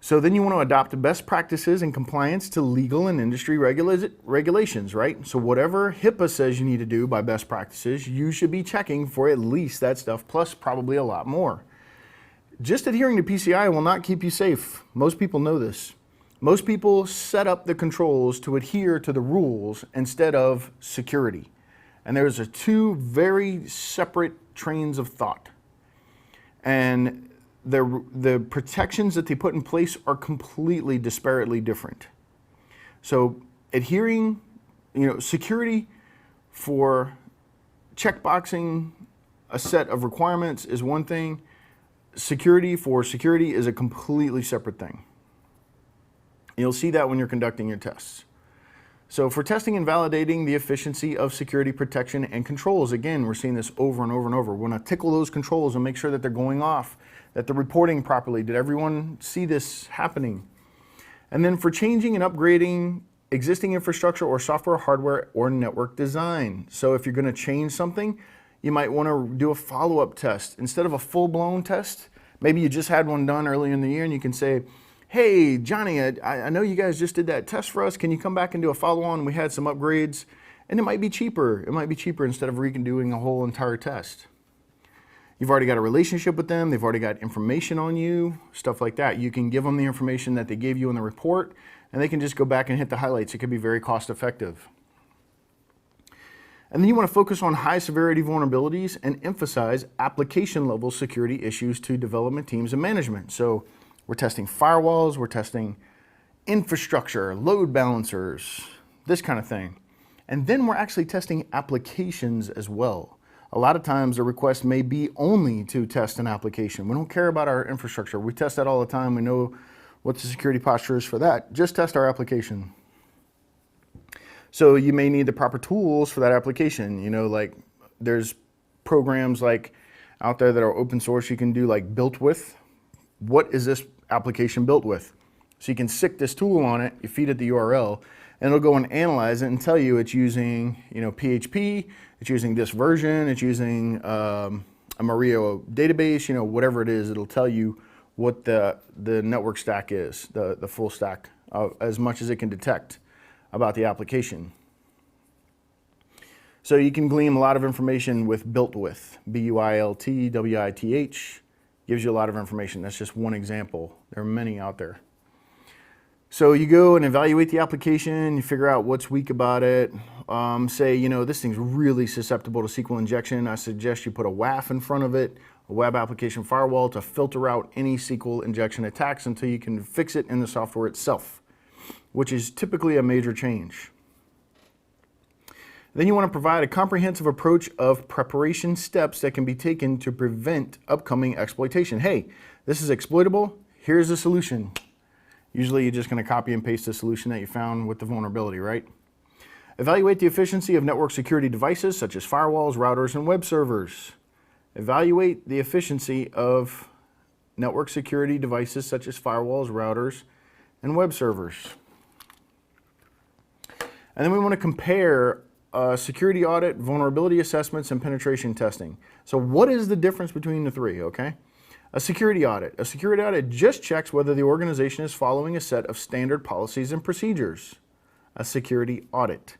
So then you want to adopt best practices and compliance to legal and industry regulations, right? So whatever HIPAA says you need to do by best practices, you should be checking for at least that stuff, plus probably a lot more. Just adhering to PCI will not keep you safe. Most people know this. Most people set up the controls to adhere to the rules instead of security. And there's two very separate trains of thought. And the protections that they put in place are completely disparately different. So adhering, security for checkboxing a set of requirements is one thing. Security for security is a completely separate thing. You'll see that when you're conducting your tests. So for testing and validating the efficiency of security protection and controls, again, we're seeing this over and over and over. We want to tickle those controls and make sure that they're going off, that they're reporting properly. Did everyone see this happening? And then for changing and upgrading existing infrastructure or software, hardware, or network design. So if you're going to change something, you might want to do a follow-up test. Instead of a full-blown test, maybe you just had one done earlier in the year and you can say, hey, Johnny, I know you guys just did that test for us. Can you come back and do a follow-on? We had some upgrades. And it might be cheaper. It might be cheaper instead of redoing a whole entire test. You've already got a relationship with them. They've already got information on you, stuff like that. You can give them the information that they gave you in the report, and they can just go back and hit the highlights. It can be very cost effective. And then you want to focus on high severity vulnerabilities and emphasize application level security issues to development teams and management. So we're testing firewalls, we're testing infrastructure, load balancers, this kind of thing. And then we're actually testing applications as well. A lot of times the request may be only to test an application. We don't care about our infrastructure. We test that all the time. We know what the security posture is for that. Just test our application. So you may need the proper tools for that application. Like there's programs like out there that are open source you can do, like built with. What is this application built with? So you can stick this tool on it, you feed it the URL, and it'll go and analyze it and tell you it's using PHP, it's using this version, it's using a Maria database, whatever it is, it'll tell you what the network stack is, the full stack, as much as it can detect about the application. So you can glean a lot of information with built with, BUILT, gives you a lot of information. That's just one example. There are many out there. So you go and evaluate the application, you figure out what's weak about it. Say, this thing's really susceptible to SQL injection. I suggest you put a WAF in front of it, a web application firewall, to filter out any SQL injection attacks until you can fix it in the software itself, which is typically a major change. Then you want to provide a comprehensive approach of preparation steps that can be taken to prevent upcoming exploitation. Hey, this is exploitable. Here's the solution. Usually you're just going to copy and paste the solution that you found with the vulnerability, right? Evaluate the efficiency of network security devices such as firewalls, routers, and web servers. Evaluate the efficiency of network security devices such as firewalls, routers, and web servers. And then we want to compare security audit, vulnerability assessments, and penetration testing. So what is the difference between the three, okay? A security audit. A security audit just checks whether the organization is following a set of standard policies and procedures. A security audit.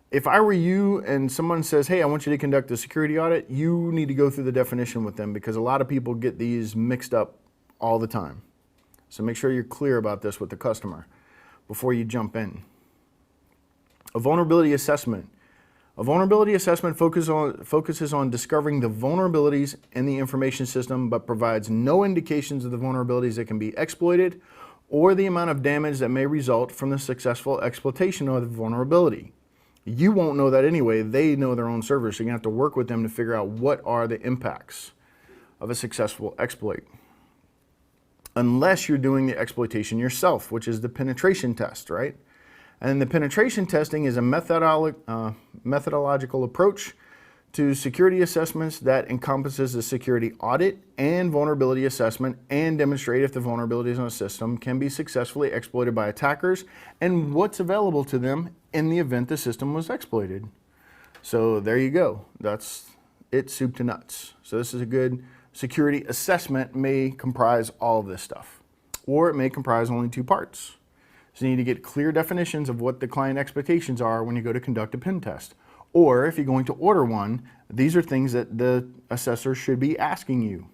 If I were you and someone says, hey, I want you to conduct a security audit, you need to go through the definition with them, because a lot of people get these mixed up all the time. So make sure you're clear about this with the customer before you jump in. A vulnerability assessment. A vulnerability assessment focuses on discovering the vulnerabilities in the information system, but provides no indications of the vulnerabilities that can be exploited or the amount of damage that may result from the successful exploitation of the vulnerability. You won't know that anyway. They know their own servers, so you're going to have to work with them to figure out what are the impacts of a successful exploit. Unless you're doing the exploitation yourself, which is the penetration test, right? And the penetration testing is a methodological approach to security assessments that encompasses the security audit and vulnerability assessment, and demonstrate if the vulnerabilities in a system can be successfully exploited by attackers and what's available to them in the event the system was exploited. So there you go. That's it, soup to nuts. So this is a good security assessment, may comprise all of this stuff. or it may comprise only 2 parts. So you need to get clear definitions of what the client expectations are when you go to conduct a pen test. Or if you're going to order one, these are things that the assessor should be asking you.